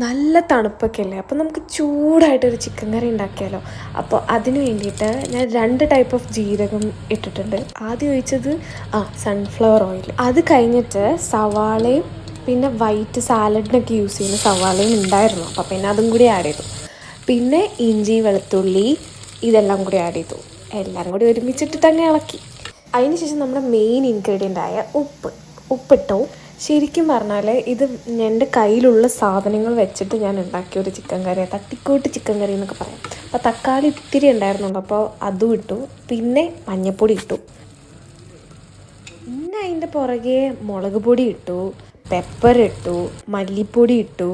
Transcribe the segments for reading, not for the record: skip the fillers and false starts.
നല്ല തണുപ്പൊക്കെ അല്ലേ, അപ്പോൾ നമുക്ക് ചൂടായിട്ടൊരു ചിക്കൻ കറി ഉണ്ടാക്കിയാലോ. അപ്പോൾ അതിന് വേണ്ടിയിട്ട് ഞാൻ 2 ടൈപ്പ് ഓഫ് ജീരകം ഇട്ടിട്ടുണ്ട്. ആദ്യം ഒഴിച്ചത് സൺഫ്ലവർ ഓയിൽ. അത് കഴിഞ്ഞിട്ട് സവാളയും പിന്നെ വൈറ്റ് സാലഡിനൊക്കെ യൂസ് ചെയ്യുന്ന സവാളയും ഉണ്ടായിരുന്നു, അപ്പോൾ പിന്നെ അതും കൂടി ആഡ് ചെയ്തു. പിന്നെ ഇഞ്ചി വെളുത്തുള്ളി ഇതെല്ലാം കൂടി ആഡ് ചെയ്തു. എല്ലാം കൂടി ഒരുമിച്ചിട്ടിട്ട് അങ്ങ് ഇളക്കി. അതിനുശേഷം നമ്മുടെ മെയിൻ ഇൻഗ്രീഡിയൻ്റായ ഉപ്പിട്ടു. ശരിക്കും പറഞ്ഞാൽ ഇത് എൻ്റെ കയ്യിലുള്ള സാധനങ്ങൾ വെച്ചിട്ട് ഞാൻ ഉണ്ടാക്കിയ ഒരു ചിക്കൻ കറി, തട്ടിക്കൂട്ട് ചിക്കൻ കറി എന്നൊക്കെ പറയാം. അപ്പോൾ തക്കാളി ഇത്തിരി ഉണ്ടായിരുന്നുള്ളൂ, അപ്പോൾ അതും ഇട്ടു. പിന്നെ മഞ്ഞൾപ്പൊടി ഇട്ടു. പിന്നെ അതിൻ്റെ പുറകെ മുളക് പൊടി ഇട്ടു, പെപ്പർ ഇട്ടു, മല്ലിപ്പൊടി ഇട്ടു,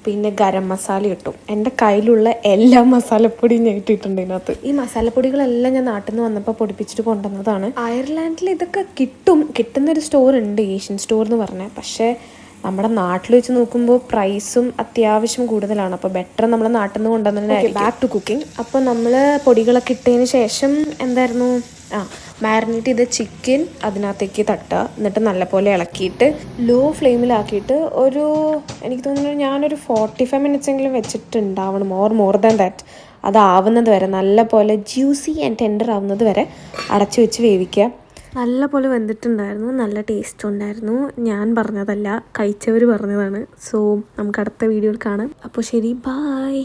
പിന്നെ ഗരം മസാല ഇട്ടു. എൻ്റെ കയ്യിലുള്ള എല്ലാ മസാലപ്പൊടിയും ഞാൻ ഇട്ടിട്ടുണ്ട് ഇതിനകത്ത്. ഈ മസാലപ്പൊടികളെല്ലാം ഞാൻ നാട്ടിൽ നിന്ന് വന്നപ്പോൾ പൊടിപ്പിച്ചിട്ട് കൊണ്ടുവന്നതാണ്. അയർലാൻഡിൽ ഇതൊക്കെ കിട്ടുന്നൊരു സ്റ്റോർ ഉണ്ട്, ഏഷ്യൻ സ്റ്റോർ എന്ന് പറഞ്ഞാൽ. പക്ഷേ നമ്മുടെ നാട്ടിൽ വെച്ച് നോക്കുമ്പോൾ പ്രൈസും അത്യാവശ്യം കൂടുതലാണ്. അപ്പോൾ ബെറ്റർ നമ്മുടെ നാട്ടിൽ നിന്ന് കൊണ്ടുവന്നതിന്. Back to cooking. അപ്പോൾ നമ്മൾ പൊടികളൊക്കെ ഇട്ടതിന് ശേഷം എന്തായിരുന്നു, മാരിനേറ്റ് ചെയ്ത ചിക്കൻ അതിനകത്തേക്ക് തട്ടുക. എന്നിട്ട് നല്ലപോലെ ഇളക്കിയിട്ട് ലോ ഫ്ലെയിമിലാക്കിയിട്ട് എനിക്ക് തോന്നുന്നു ഞാനൊരു 45 മിനിറ്റ്സ് എങ്കിലും വെച്ചിട്ടുണ്ടാവണം, മോർ ദാൻ ദാറ്റ്. അതാവുന്നത് വരെ, നല്ല പോലെ ജ്യൂസി ആൻഡ് ടെൻഡർ ആവുന്നത് വരെ അടച്ചു വെച്ച് വേവിക്കുക. നല്ല പോലെ വെന്തിട്ടുണ്ടായിരുന്നു, നല്ല ടേസ്റ്റ് ഉണ്ടായിരുന്നു. ഞാൻ പറഞ്ഞതല്ല, കഴിച്ചവർ പറഞ്ഞതാണ്. സോ നമുക്ക് അടുത്ത വീഡിയോയിൽ കാണാം. അപ്പോൾ ശരി, ബായ്.